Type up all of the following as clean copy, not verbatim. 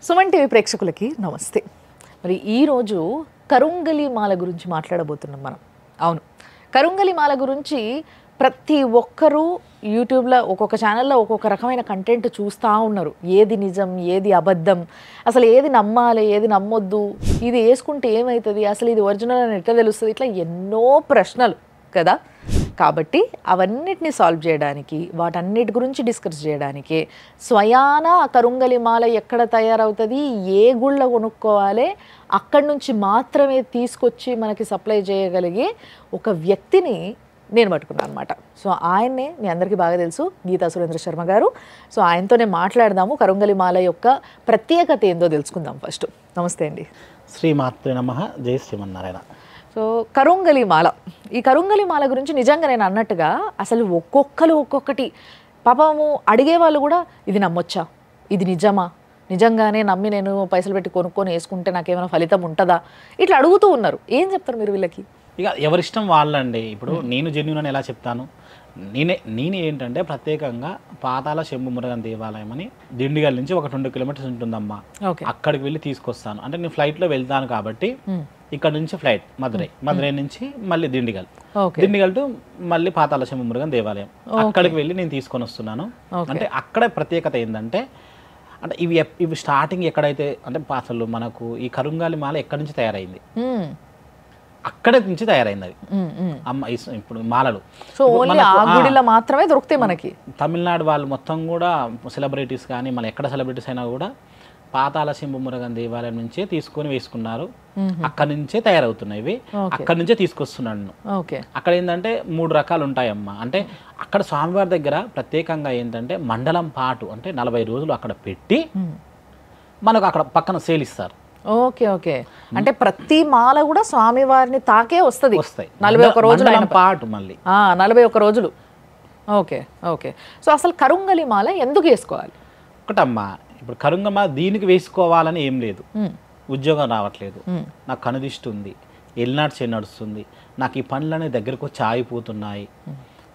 Suman TV ప్రేక్షకులకి నమస్తే. మరి ఈరోజు కరుంగలి మాల గురించి మాట్లాడబోతున్నాం మనం. అవును, కరుంగలి మాల గురించి ప్రతి ఒక్కరూ యూట్యూబ్లో ఒక్కొక్క ఛానల్లో ఒక్కొక్క రకమైన కంటెంట్ చూస్తూ ఉన్నారు. ఏది నిజం, ఏది అబద్ధం, అసలు ఏది నమ్మాలి, ఏది నమ్మొద్దు, ఇది వేసుకుంటే ఏమవుతుంది, అసలు ఇది ఒరిజినల్ అని ఎట్లా తెలుస్తుంది, ఇట్లా ఎన్నో ప్రశ్నలు కదా. కాబట్టి అవన్నిటిని సాల్వ్ చేయడానికి, వాటన్నిటి గురించి డిస్కస్ చేయడానికి, స్వయాన కరుంగలి మాల ఎక్కడ తయారవుతుంది, ఏ గుళ్ళ కొనుక్కోవాలి, అక్కడి నుంచి మాత్రమే తీసుకొచ్చి మనకి సప్లై చేయగలిగే ఒక వ్యక్తిని నేను పట్టుకున్నాను అనమాట. సో ఆయన్నే మీ అందరికీ బాగా తెలుసు, గీతా సురేంద్ర శర్మ గారు. సో ఆయనతోనే మాట్లాడదాము, కరుంగలి మాల యొక్క ప్రత్యేకత ఏందో తెలుసుకుందాం ఫస్ట్. నమస్తే అండి. శ్రీమాత్రే నమః. జై శ్రీమన్నారాయణ. సో కరుంగలి మాల, ఈ కరుంగలి మాల గురించి నిజంగా నేను అన్నట్టుగా అసలు ఒక్కొక్కరు ఒక్కొక్కటి పాపము అడిగే వాళ్ళు కూడా, ఇది నమ్మొచ్చా, ఇది నిజమా, నిజంగానే నమ్మి నేను పైసలు పెట్టి కొనుక్కొని వేసుకుంటే నాకేమైనా ఫలితం ఉంటుందా, ఇట్లా అడుగుతూ ఉన్నారు. ఏం చెప్తారు మీరు వీళ్ళకి? ఇక ఎవరిష్టం వాళ్ళండి. ఇప్పుడు నేను జెన్యూన్ అని ఎలా చెప్తాను, నేను ఏంటంటే ప్రత్యేకంగా పాతాల శంభు మురుగన్ దేవాలయం అని దిండిగల్ నుంచి ఒక 2 కిలోమీటర్స్ ఉంటుందమ్మా. అక్కడికి వెళ్ళి తీసుకొస్తాను. అంటే నేను ఫ్లైట్లో వెళ్తాను కాబట్టి ఇక్కడ నుంచి ఫ్లైట్ మధురై నుంచి మళ్ళీ దిండిగల్ టు మళ్ళీ పాతాల శంభు మురుగన్ దేవాలయం, అక్కడికి వెళ్ళి నేను తీసుకొని వస్తున్నాను. అంటే అక్కడ ప్రత్యేకత ఏంటంటే, అంటే ఇవి స్టార్టింగ్ ఎక్కడైతే అంటే అసలు మనకు ఈ కరుంగలి మాల ఎక్కడి నుంచి తయారైంది, అక్కడి నుంచి తయారైంది అది అమ్మ. ఇప్పుడు మాలలు సో ఓన్లీ ఆ గుడిలో మాత్రమే దొరుకుతాయి మనకి. తమిళనాడు వాళ్ళు మొత్తం కూడా సెలబ్రిటీస్ కానీ మన ఎక్కడ సెలబ్రిటీస్ అయినా కూడా పాతాల శంభు మురుగన్ దేవాలయం నుంచే తీసుకొని వేసుకున్నారు. అక్కడి నుంచే తయారవుతున్నాయి ఇవి, అక్కడి నుంచే తీసుకొస్తున్నాను. అక్కడ ఏంటంటే 3 రకాలు ఉంటాయమ్మా. అంటే అక్కడ స్వామివారి దగ్గర ప్రత్యేకంగా ఏంటంటే మండలం పాటు అంటే 40 రోజులు అక్కడ పెట్టి మనకు అక్కడ పక్కన సేల్ ఇస్తారు. Okay okay. అంటే ప్రతి మాల కూడా స్వామి వారిని తాకే వస్తాయి 41 రోజులు పాటు, మళ్ళీ 41 రోజులు. Okay okay. సో అసలు కరుంగలి మాల ఎందుకు వేసుకోవాలి? ఒకటమ్మా, ఇప్పుడు కరుంగలి మాల దీనికి వేసుకోవాలని ఏం లేదు. ఉద్యోగం రావట్లేదు, నాకు కనుదిష్టి ఉంది, ఎల్నాడు చేయి నడుస్తుంది, నాకు ఈ పనులనే దగ్గరకు వచ్చి ఆగిపోతున్నాయి,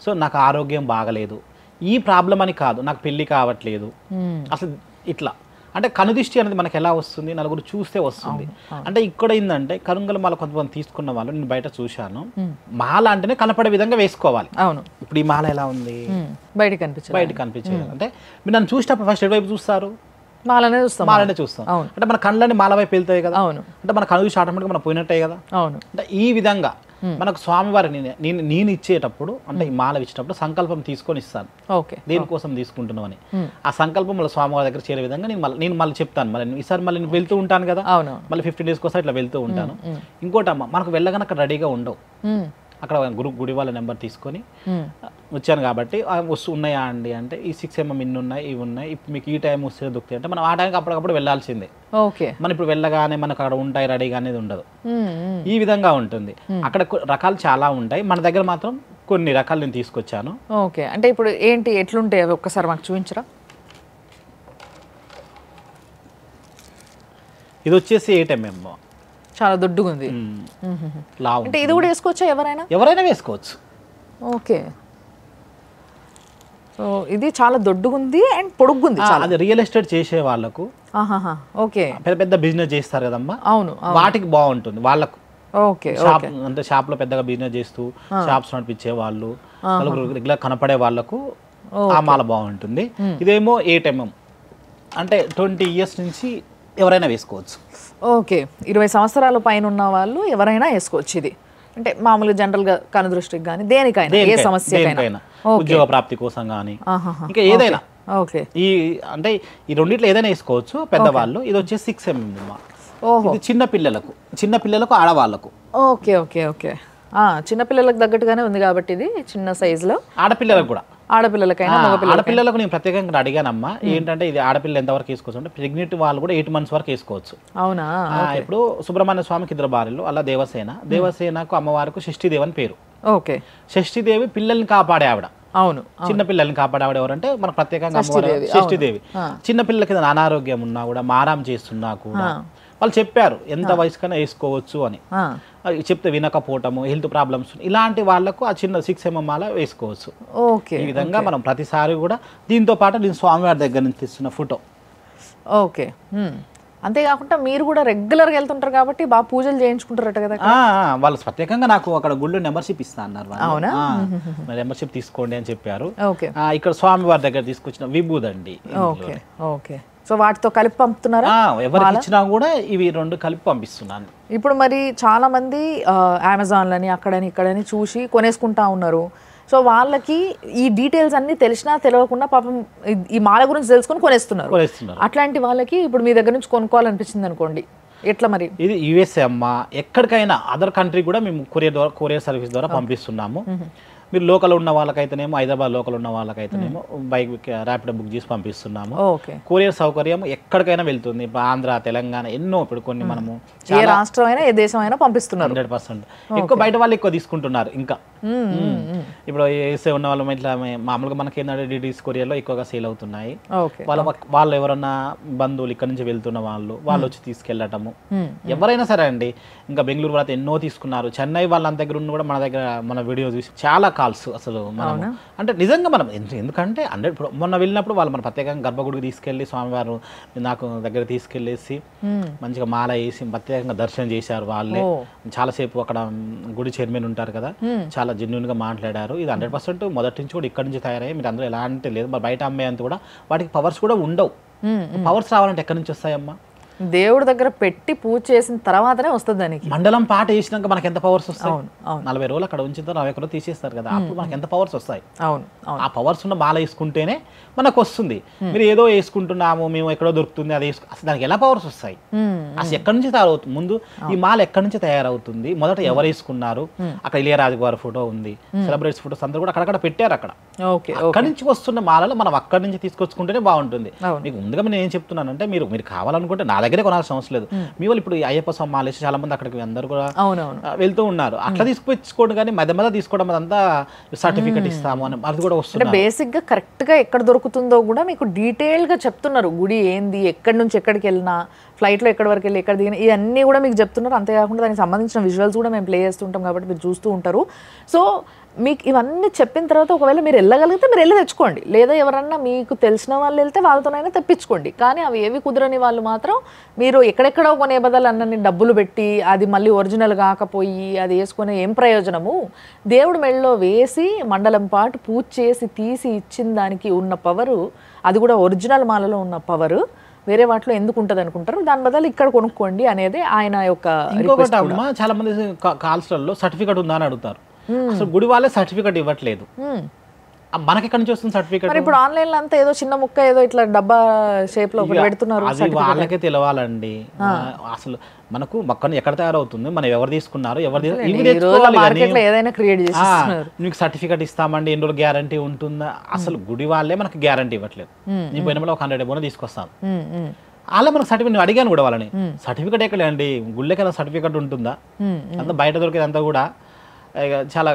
సో నాకు ఆరోగ్యం బాగలేదు, ఈ ప్రాబ్లం అని కాదు, నాకు పెళ్ళి కావట్లేదు, అసలు ఇట్లా. అంటే కనుదిష్టి అనేది మనకి ఎలా వస్తుంది, నలుగురు చూస్తే వస్తుంది. అంటే ఇక్కడ ఏంటంటే కరుంగలి మాల కొంతమంది తీసుకున్న వాళ్ళు నేను బయట చూశాను, మాల అంటేనే కనపడే విధంగా వేసుకోవాలి. అవును. ఇప్పుడు ఈ మాల ఎలా ఉంది, బయట కనిపించేది. అంటే మీరు నన్ను చూసినప్పుడు ఫస్ట్ ఎటువైపు చూస్తారు, మాలనే చూస్తాం. అంటే మన కళ్ళని మాల వైపు వెళ్తాయి కదా. అవును. అంటే మన కనుదిష్టి ఆటోమేటిక్గా మనం పోయినట్టే కదా. అవును. అంటే ఈ విధంగా మనకు స్వామివారి నేను ఇచ్చేటప్పుడు అంటే ఈ మాల ఇచ్చేటప్పుడు సంకల్పం తీసుకొని ఇస్తాను. దేనికోసం తీసుకుంటున్నామని ఆ సంకల్పం మళ్ళీ స్వామివారి దగ్గర చేరే విధంగా నేను మళ్ళీ చెప్తాను. మళ్ళీ ఈసారి మళ్ళీ నేను వెళ్తూ ఉంటాను కదా, మళ్ళీ 15 days కోసం ఇట్లా వెళ్తూ ఉంటాను. ఇంకోటి అమ్మ, మనకు వెళ్ళగానే అక్కడ రెడీగా ఉండవు. అక్కడ గుడి వాళ్ళ నెంబర్ తీసుకొని వచ్చాను కాబట్టి ఉన్నాయా అండి అంటే ఈ 6 mm ఇన్ని ఉన్నాయి, ఇవి ఉన్నాయి, ఇప్పుడు మీకు ఈ టైం వస్తే దొరుకుతాయి అంటే మనం ఆ టైంకి అప్పటికప్పుడు వెళ్ళాల్సిందే. మనం ఇప్పుడు వెళ్ళగానే మనకు అక్కడ ఉంటాయి రెడీగా అనేది ఉండదు. ఈ విధంగా ఉంటుంది. అక్కడ రకాలు చాలా ఉంటాయి, మన దగ్గర మాత్రం కొన్ని రకాలు నేను తీసుకొచ్చాను. ఓకే. అంటే ఇప్పుడు ఏంటి ఎట్లుంటాయి అవి ఒక్కసారి మాకు చూపించరా? ఇది వచ్చేసి 8 mm, చాలా దొడ్డుగా ఉంది. అంటే ఇది కూడా వేసుకోవచ్చా? ఎవరైనా వేసుకోవచ్చు. ఓకే. సో ఇది చాలా దొడ్డుగా ఉంది అండ్ పొడుగుంది. అది రియల్ ఎస్టేట్ చేసే వాళ్ళకు, ఓకే, పెద్ద పెద్ద బిజినెస్ చేస్తారు కదమ్మా. అవును. వాటికి బాగుంటుంది వాళ్ళకు. ఓకే. అంటే షాప్ లో పెద్దగా బిజినెస్ చేస్తూ షాప్స్ నడిపించే వాళ్ళు, రెగ్యులర్ కనపడే వాళ్ళకు ఆ మాల బాగుంటుంది. ఇదేమో 8 mm, అంటే 20 years నుంచి ఎవరైనా వేసుకోవచ్చు. ఓకే. 20 సంవత్సరాల పైన ఉన్న వాళ్ళు ఎవరైనా వేసుకోవచ్చు. ఇది అంటే మామూలుగా జనరల్గా కనుదృష్టికి కానీ దేనికైనా, ఏ సమస్యకైనా, ఉద్యోగ ప్రాప్తి కోసం కానీ ఇంకా ఏదైనా. ఓకే. అంటే ఈ రెండిట్లో ఏదైనా వేసుకోవచ్చు పెద్దవాళ్ళు. ఇది వచ్చేసి 6 mm. ఇది చిన్నపిల్లలకు ఆడవాళ్ళకు. Okay okay okay. చిన్నపిల్లలకు తగ్గట్టుగానే ఉంది కాబట్టి ఇది చిన్న సైజులో. ఆడపిల్లలకు కూడా, ఆడపిల్లలకైనా ఆడపిల్లలకు నేను ప్రత్యేకంగా అడిగానమ్మా. ఏంటంటే ఇది ఆడపిల్ల ఎంతవరకు వేసుకోవచ్చు అంటే ప్రెగ్నెంట్ వాళ్ళు కూడా 8 months వరకు వేసుకోవచ్చు. అవునా? ఇప్పుడు సుబ్రహ్మణ్య స్వామికి 2 భార్యలు, అలా దేవసేనకు అమ్మవారికి షష్ఠీదేవి అని పేరు. ఓకే. షష్ఠీదేవి పిల్లల్ని కాపాడే ఆవిడ. అవును. చిన్న పిల్లల్ని కాపాడే ఆవిడ ఎవరంటే మనకు ప్రత్యేకంగా షష్ఠీదేవి. చిన్న పిల్లలకి అనారోగ్యం ఉన్నా కూడా, మారాం చేస్తున్నా కూడా వాళ్ళు చెప్పారు ఎంత వయసుకైనా వేసుకోవచ్చు అని. చెప్తే వినకపోవటము, హెల్త్ ప్రాబ్లమ్స్ ఇలాంటి వాళ్ళకు ఆ చిన్న 6 mm మాల వేసుకోవచ్చు. ఈ విధంగా మనం ప్రతిసారి కూడా దీంతో పాటు నేను స్వామివారి దగ్గర నుంచి తీస్తున్న ఫోటో. ఓకే. అంతేకాకుండా మీరు కూడా రెగ్యులర్గా వెళ్తుంటారు కాబట్టి బాగా పూజలు చేయించుకుంటారట కదా. వాళ్ళు ప్రత్యేకంగా నాకు అక్కడ గుళ్ళు మెంబర్షిప్ ఇస్తా అన్నారు. అవునా? మెంబర్షిప్ తీసుకోండి అని చెప్పారు. ఓకే. ఇక్కడ స్వామివారి దగ్గర తీసుకొచ్చిన విభూదండి. Okay okay. సో వాటితో కలిపి పంపుతున్నారా? ఎవరికి ఇచ్చినా కూడా ఇవి 2 కలిపి పంపిస్తున్నాను. ఇప్పుడు మరి చాలా మంది అమెజాన్లని అక్కడని ఇక్కడని చూసి కొనేసుకుంటా ఉన్నారు. సో వాళ్ళకి ఈ డీటెయిల్స్ అన్ని తెలిసినా తెలియకుండా పాపం ఈ మాల గురించి తెలుసుకొని కొనేస్తున్నారు. అట్లాంటి వాళ్ళకి ఇప్పుడు మీ దగ్గర నుంచి కొనుక్కోవాలనిపించింది అనుకోండి, ఎట్లా మరి? ఇది యుఎస్ఏ అమ్మా, ఎక్కడికైనా అదర్ కంట్రీ కూడా మేము కొరియర్ సర్వీస్ ద్వారా పంపిస్తున్నాము. మీరు లోకల్ ఉన్న వాళ్ళకైతేనేమో, హైదరాబాద్ లోకల్ ఉన్న వాళ్ళకైతేనేమో బైక్ ర్యాపిడో బుక్ చేసి పంపిస్తున్నాము. కొరియర్ సౌకర్యం ఎక్కడికైనా వెళ్తుంది. ఇప్పుడు ఆంధ్ర, తెలంగాణ ఎన్నో, ఇప్పుడు కొన్ని మనము ఏ రాష్ట్రం అయినా ఏ దేశం అయినా పంపిస్తున్నారు. 100%. ఎక్కువ బయట వాళ్ళు ఎక్కువ తీసుకుంటున్నారు. ఇంకా ఇప్పుడు ఏసే ఉన్న వాళ్ళు ఇట్లా మామూలుగా మనకి ఏంటంటే డిటీస్ కొరియర్లో ఎక్కువగా సేల్ అవుతున్నాయి. వాళ్ళు ఎవరన్నా బంధువులు ఇక్కడ నుంచి వెళ్తున్న వాళ్ళు వచ్చి తీసుకెళ్ళటము. ఎవరైనా సరే అండి, ఇంకా బెంగళూరు వాళ్ళతో ఎన్నో తీసుకున్నారు. చెన్నై వాళ్ళ దగ్గర ఉన్న కూడా మన వీడియో చూసి చాలా కాల్స్. అసలు మనం అంటే నిజంగా మనం ఎందుకంటే ఇప్పుడు మొన్న వెళ్ళినప్పుడు వాళ్ళు మన ప్రత్యేకంగా గర్భగుడికి తీసుకెళ్లి స్వామివారు నాకు దగ్గర తీసుకెళ్లేసి మంచిగా మాల వేసి ప్రత్యేకంగా దర్శనం చేశారు. వాళ్ళే చాలాసేపు అక్కడ గుడి చైర్మన్ ఉంటారు కదా, చాలా జెన్యున్ గా మాట్లాడారు. ఇది 100% మొదటి నుంచి కూడా ఇక్కడ నుంచి తయారయ్యి, మీరు అందులో ఎలాంటి లేదు. మరి బయట అమ్మే అంత కూడా వాటికి పవర్స్ కూడా ఉండవు. పవర్స్ రావాలంటే ఎక్కడి నుంచి వస్తాయమ్మా? దేవుడి దగ్గర పెట్టి పూజ చేసిన తర్వాతనే వస్తుంది. దానికి మండలం పాట వేసినాక మనకి ఎంత పవర్స్ వస్తాయి? 40 రోజులు అక్కడ ఉంచిన 40 రోజులు తీసేస్తారు కదా, అప్పుడు మనకి ఎంత పవర్స్ వస్తాయి? ఆ పవర్స్ ఉన్న మాల వేసుకుంటేనే మనకు వస్తుంది. మీరు ఏదో వేసుకుంటున్నాము, మేము ఎక్కడో దొరుకుతుంది అది అసలు దానికి ఎలా పవర్స్ వస్తాయి? అసలు ఎక్కడి నుంచి తయారవుతుంది? ముందు ఈ మాల ఎక్కడి నుంచి తయారవుతుంది? మొదట ఎవరు వేసుకున్నారు? అక్కడ ఇళయరాజు గారి ఫోటో ఉంది, సెలబ్రిటీస్ ఫోటోస్ అందరూ కూడా అక్కడక్కడ పెట్టారు. అక్కడి నుంచి వస్తున్న మాలలో మనం అక్కడి నుంచి తీసుకొచ్చుకుంటేనే బాగుంటుంది. మీకు ముందుగా నేను ఏం చెప్తున్నానంటే, మీరు కావాలనుకుంటే నా దగ్గరే కొనాల్సిన అవసరం లేదు. మీ వాళ్ళు ఇప్పుడు అయ్యప్ప స్వామి మాలేసి చాలా మంది అక్కడికి అందరూ కూడా వెళ్తూ ఉన్నారు. అట్లా తీసుకొచ్చుకోండి, కానీ మధ్య తీసుకోవడం అదంతా సర్టిఫికెట్ ఇస్తాము అని అది కూడా వస్తుంది. బేసిక్ గా కరెక్ట్ గా ఎక్కడ దొరుకుతుందో కూడా మీకు డీటెయిల్ గా చెప్తున్నారు. గుడి ఏంది, ఎక్కడి నుంచి ఎక్కడికి వెళ్ళినా, ఫ్లైట్ లో ఎక్కడి వరకు వెళ్ళి ఎక్కడ దిగినా, ఇవన్నీ కూడా మీకు చెప్తున్నారు. అంతేకాకుండా దానికి సంబంధించిన విజువల్స్ కూడా మేము ప్లే చేస్తుంటాం కాబట్టి మీరు చూస్తూ ఉంటారు. సో మీకు ఇవన్నీ చెప్పిన తర్వాత ఒకవేళ మీరు వెళ్ళగలిగితే మీరు వెళ్ళి తెచ్చుకోండి, లేదా ఎవరన్నా మీకు తెలిసిన వాళ్ళు వెళ్తే వాళ్ళతోనైనా తెప్పించుకోండి. కానీ అవి ఏవి కుదరని వాళ్ళు మాత్రం మీరు ఎక్కడెక్కడో కొనే బదులు అన్నీ డబ్బులు పెట్టి అది మళ్ళీ ఒరిజినల్ కాకపోయి అది వేసుకునే ఏం ప్రయోజనము? దేవుడు మెళ్ళలో వేసి మండలం పాటు పూజ చేసి తీసి ఇచ్చిన దానికి ఉన్న పవరు, అది కూడా ఒరిజినల్ మాలలో ఉన్న పవరు వేరే వాటిలో ఎందుకు ఉంటుంది అనుకుంటారు. దాని బదులు ఇక్కడ కొనుక్కోండి అనేది ఆయన యొక్క. ఇంకొకటి అమ్మా, చాలా మంది కాల్స్లలో సర్టిఫికెట్ ఉందా అని అడుగుతారు. అసలు గుడి వాళ్ళే సర్టిఫికెట్ ఇవ్వట్లేదు. మనకి ఎక్కడి నుంచి వస్తుంది సర్టిఫికెట్? ఇప్పుడు ఆన్లైన్ లో అంతా ఏదో చిన్న ముక్క ఏదో ఇట్లా డబ్బా షేప్ లో పెడుతున్నారు. అది వాళ్ళకే తెలవాలండి. అసలు మనకు మొక్కను ఎక్కడ తయారవుతుంది, మనం ఎవరు తీసుకున్నారు, ఏదైనా క్రియేట్ చేసి మీకు సర్టిఫికెట్ ఇస్తామండి, ఎన్ని రోజులు గ్యారంటీ ఉంటుందా? అసలు గుడి వాళ్ళే మనకి గ్యారంటీ ఇవ్వట్లేదు. నేను పోయిన ఒక 100 ఏమో తీసుకొస్తాను, అలా మనకు సర్టిఫికెట్ అడిగాను కూడా వాళ్ళని. సర్టిఫికెట్ ఎక్కడ అండి, గుళ్ళకి సర్టిఫికెట్ ఉంటుందా? అంతా బయట దొరికేదంతా కూడా చాలా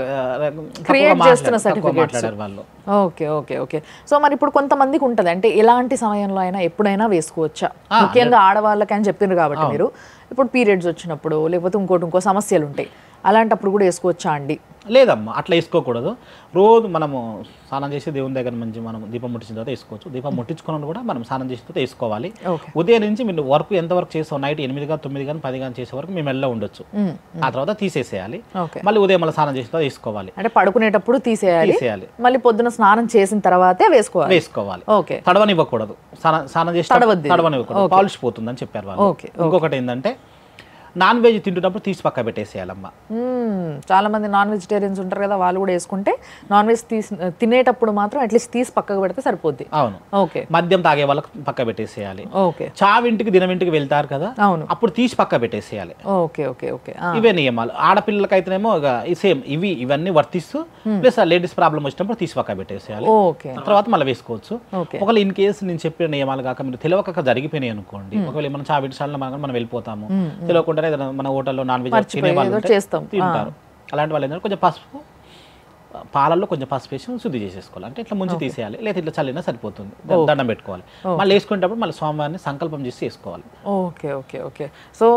మాట్లాడారు వాళ్ళు. Okay okay okay. సో మరి ఇప్పుడు కొంతమందికి ఉంటుంది, అంటే ఎలాంటి సమయంలో అయినా ఎప్పుడైనా వేసుకోవచ్చా? ముఖ్యంగా ఆడవాళ్ళకి అని చెప్తున్నారు కాబట్టి మీరు ఇప్పుడు పీరియడ్స్ వచ్చినప్పుడు లేకపోతే ఇంకో సమస్యలు ఉంటాయి, అలాంటప్పుడు కూడా వేసుకోవచ్చా అండి? లేదమ్మా, అట్లా వేసుకోకూడదు. రోజు మనము స్నానం చేసి దేవుని దగ్గర నుంచి మనం దీపం ముట్టించిన తర్వాత వేసుకోవచ్చు. దీపం ముట్టించుకున్న కూడా మనం స్నానం చేసిన తర్వాత వేసుకోవాలి. ఉదయం నుంచి మీరు వర్క్ ఎంత వరకు చేసావు, నైట్ 8 కానీ 9 కానీ 10 కానీ చేసే వరకు మేము మెల్ల ఉండొచ్చు. ఆ తర్వాత తీసేసేయాలి. మళ్ళీ ఉదయం మళ్ళీ స్నానం చేసిన తర్వాత వేసుకోవాలి. అంటే పడుకునేటప్పుడు తీసేయాలి, మళ్ళీ పొద్దున స్నానం చేసిన తర్వాతే వేసుకోవాలి. ఓకే. తడవనివ్వకూడదు, స్నానం చేసి తడవనివ్వకూడదు, పాలిష్ పోతుందని చెప్పారు వాళ్ళు. ఇంకొకటి ఏంటంటే, నాన్ వెజ్ తింటున్నప్పుడు తీసి పక్క పెట్టేసేయాలమ్మా. చాలా మంది నాన్ వెజిటేరియన్స్ ఉంటారు కదా, వాళ్ళు కూడా వేసుకుంటే నాన్ వెజ్ తినేటప్పుడు మాత్రం అట్లీస్ట్ తీసి పక్కకు పెడితే సరిపోద్ది. అవును. ఓకే. మద్యం తాగే వాళ్ళకి పక్క పెట్టేసేయాలి. ఓకే. చావింటికి దినవింటికి వెళ్తారు కదా, అవును, అప్పుడు తీసి పక్క పెట్టేసేయాలి. Okay okay okay. ఇవే నియమాలు. ఆడపిల్లలకైతేనేమో సేమ్ ఇవన్నీ వర్తిస్తూ, ప్లస్ లేడీస్ ప్రాబ్లం వచ్చినప్పుడు తీసి పక్క పెట్టేసేయాలి. తర్వాత మళ్ళీ వేసుకోవచ్చు. ఒకవేళ ఇన్ కేసు నేను చెప్పిన నియమాలు కాక మీరు తెలియక జరిగిపోయినాయి అనుకోండి, ఒకవేళ మనం చావింటి సార్లు మనం వెళ్ళిపోతాము, తెలియకుండా మన హోటల్లో నాన్ వెజ్ తినే వాళ్ళు తింటారు. అలాంటి వాళ్ళు ఏంటంటే కొంచెం పసుపు, పాలల్లో కొంచెం పసుపు వేసి శుద్ధి చేసేసుకోవాలి. అంటే ఇట్లా ముంచి తీసేయాలి, లేదా ఇట్లా చల్లినా సరిపోతుంది. దండం పెట్టుకోవాలి. మళ్ళీ వేసుకునేటప్పుడు మళ్ళీ స్వామివారిని సంకల్పం చేసి వేసుకోవాలి. Okay okay okay. సో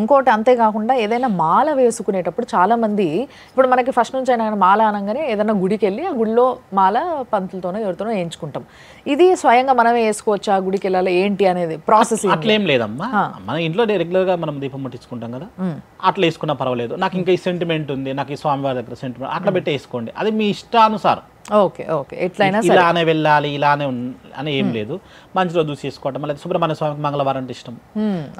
ఇంకోటి అంతేకాకుండా ఏదైనా మాల వేసుకునేటప్పుడు చాలా మంది ఇప్పుడు మనకి ఫస్ట్ నుంచి అయినా మాల అనగానే ఏదైనా గుడికి వెళ్ళి ఆ గుడిలో మాల పంతులతోనో ఎవరితోనో వేయించుకుంటాం. ఇది స్వయంగా మనమే వేసుకోవచ్చా, గుడికి వెళ్ళాలి ఏంటి అనేది ప్రాసెస్? అట్లేం లేదమ్మా, మన ఇంట్లో రెగ్యులర్గా మనం దీపం ముట్టించుకుంటాం కదా, అట్లా వేసుకున్నా పర్వాలేదు. నాకు ఇంకా ఈ సెంటిమెంట్ ఉంది, నాకు ఈ స్వామివారి దగ్గర సెంటిమెంట్, అట్లా పెట్టి వేసుకోండి. అది మీ ఇష్టానుసారం. Okay okay. ఎట్లయినా ఇలానే వెళ్ళాలి ఇలానే అని ఏం లేదు. మంచి రోజు చూసి చేసుకోవటం. మళ్ళీ సుబ్రహ్మణ్య స్వామికి మంగళవారం అంటే ఇష్టం,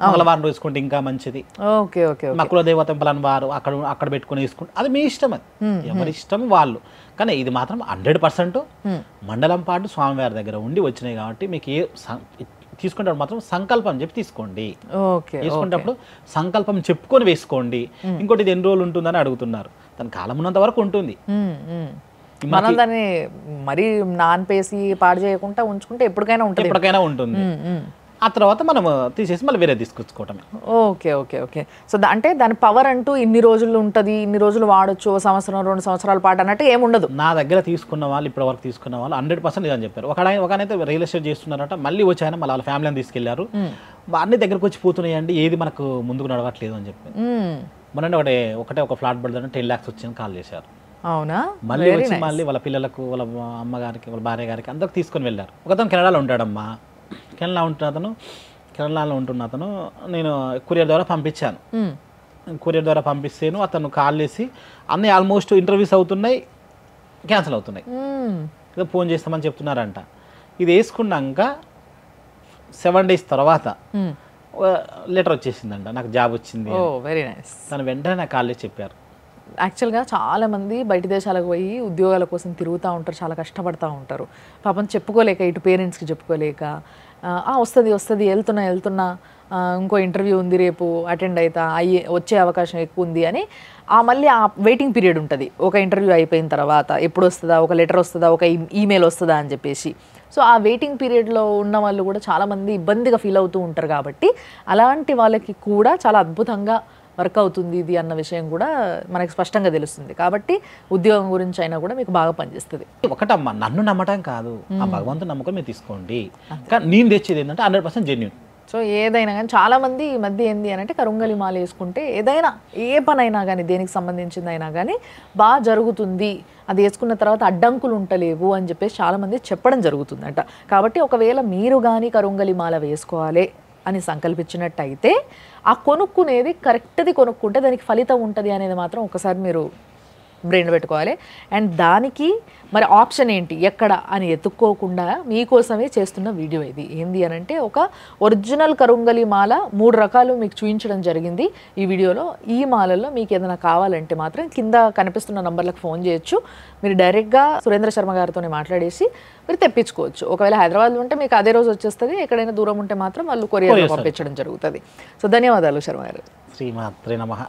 మంగళవారం రోజు వేసుకుంటే ఇంకా మంచిది. Okay okay. మా కులదేవత పలాని వారు అక్కడ పెట్టుకుని వేసుకుంటే అది మీ ఇష్టం, అది ఎవరి ఇష్టం వాళ్ళు. కానీ ఇది మాత్రం 100% మండలం పాటు స్వామివారి దగ్గర ఉండి వచ్చినాయి కాబట్టి మీకు తీసుకునేటప్పుడు మాత్రం సంకల్పం చెప్పి తీసుకోండి. తీసుకునేటప్పుడు సంకల్పం చెప్పుకొని వేసుకోండి. ఇంకోటి ఇది ఎన్ని రోజులు ఉంటుందని అడుగుతున్నారు. దాని కాలం ఉన్నంత వరకు ఉంటుంది. మనం దాన్ని మరీ నాన్పేసి పాడు చేయకుండా ఉంచుకుంటే ఎప్పటికైనా ఉంటుంది. ఆ తర్వాత మనం తీసేసి మళ్ళీ వేరే తీసుకొచ్చుకోవటమే. Okay okay okay. సో అంటే దాని పవర్ అంటూ ఇన్ని రోజులు ఉంటుంది, ఇన్ని రోజులు వాడచ్చు, సంవత్సరం 2 సంవత్సరాల పాటు అన్నట్టు ఏముండదు. నా దగ్గర తీసుకున్న వాళ్ళు ఇప్పటి వరకు తీసుకున్న వాళ్ళు 100% ఇదని చెప్పారు. ఒకనైతే రియల్ ఎస్టేట్ చేస్తున్నారట, మళ్ళీ వచ్చి ఆయన మళ్ళీ వాళ్ళ ఫ్యామిలీని తీసుకెళ్లారు. అన్ని దగ్గరకు వచ్చి పోతున్నాయండి, ఏది మనకు ముందుకు నడవట్లేదు అని చెప్పి. మొన్న ఒక ఫ్లాట్ పడదని 10 lakhs వచ్చిందని కాల్ చేశారు. అవునా? మళ్ళీ వచ్చి మళ్ళీ వాళ్ళ పిల్లలకు, వాళ్ళ అమ్మగారికి, వాళ్ళ భార్య గారికి అందరికి తీసుకొని వెళ్ళారు. ఒకతను కెనడాలో ఉంటాడమ్మా. కెనడాలో ఉంటున్న అతను నేను కొరియర్ ద్వారా పంపించాను. కొరియర్ ద్వారా పంపిస్తేను అతను కాల్ చేసి అన్నీ ఆల్మోస్ట్ ఇంటర్వ్యూస్ అవుతున్నాయి, క్యాన్సిల్ అవుతున్నాయి, ఫోన్ చేస్తామని చెప్తున్నారంట. ఇది వేసుకున్నాక 7 days తర్వాత లెటర్ వచ్చేసిందంట, నాకు జాబ్ వచ్చింది. Very nice. తను వెంటనే నాకు కాల్ చేసి చెప్పారు. యాక్చువల్గా చాలామంది బయట దేశాలకు పోయి ఉద్యోగాల కోసం తిరుగుతూ ఉంటారు, చాలా కష్టపడుతూ ఉంటారు. పాపం చెప్పుకోలేక, ఇటు పేరెంట్స్కి చెప్పుకోలేక వస్తుంది వెళ్తున్నా ఇంకో ఇంటర్వ్యూ ఉంది, రేపు అటెండ్ అవుతా, వచ్చే అవకాశం ఎక్కువ ఉంది అని మళ్ళీ ఆ వెయిటింగ్ పీరియడ్ ఉంటుంది. ఒక ఇంటర్వ్యూ అయిపోయిన తర్వాత ఎప్పుడు వస్తుందా, ఒక లెటర్ వస్తుందా, ఒక ఈమెయిల్ వస్తుందా అని చెప్పేసి. సో ఆ వెయిటింగ్ పీరియడ్లో ఉన్న వాళ్ళు కూడా చాలామంది ఇబ్బందిగా ఫీల్ అవుతూ ఉంటారు. కాబట్టి అలాంటి వాళ్ళకి కూడా చాలా అద్భుతంగా వర్క్ అవుతుంది ఇది అన్న విషయం కూడా మనకి స్పష్టంగా తెలుస్తుంది. కాబట్టి ఉద్యోగం గురించి అయినా కూడా మీకు బాగా పనిచేస్తుంది. ఒకటమ్మా, నన్ను నమ్మటం కాదు, ఆ భగవంతుని నమ్మకం మీరు తీసుకోండి. కానీ నేను తెచ్చేది ఏంటంటే 100% జెన్యూన్. సో ఏదైనా కానీ చాలామంది ఈ మధ్య ఏంది అని అంటే కరుంగలి మాల వేసుకుంటే ఏదైనా ఏ పనైనా కానీ దేనికి సంబంధించింది అయినా కానీ బాగా జరుగుతుంది, అది వేసుకున్న తర్వాత అడ్డంకులు ఉంటలేవు అని చెప్పేసి చాలామంది చెప్పడం జరుగుతుందంట. కాబట్టి ఒకవేళ మీరు కానీ కరుంగలి మాల వేసుకోవాలి అని సంకల్పించినట్టయితే ఆ కొనుక్కునేది కరెక్ట్ది కొనుక్కుంటే దానికి ఫలితం ఉంటుంది అనేది మాత్రం ఒకసారి మీరు బ్రెయిన్ పెట్టుకోవాలి. అండ్ దానికి మరి ఆప్షన్ ఏంటి, ఎక్కడ అని ఎత్తుక్కోకుండా మీకోసమే చేస్తున్న వీడియో ఇది. ఏంది అని అంటే ఒక ఒరిజినల్ కరుంగలి మాల 3 రకాలు మీకు చూపించడం జరిగింది ఈ వీడియోలో. ఈ మాలల్లో మీకు ఏదైనా కావాలంటే మాత్రం కింద కనిపిస్తున్న నంబర్లకు ఫోన్ చేయొచ్చు. మీరు డైరెక్ట్గా సురేంద్ర శర్మ గారితోనే మాట్లాడేసి మీరు తెప్పించుకోవచ్చు. ఒకవేళ హైదరాబాద్లో ఉంటే మీకు అదే రోజు వచ్చేస్తుంది, ఎక్కడైనా దూరం ఉంటే మాత్రం వాళ్ళు కొరియర్లో పంపించడం జరుగుతుంది. సో ధన్యవాదాలు శర్మ గారు. శ్రీమాత్రే నమః.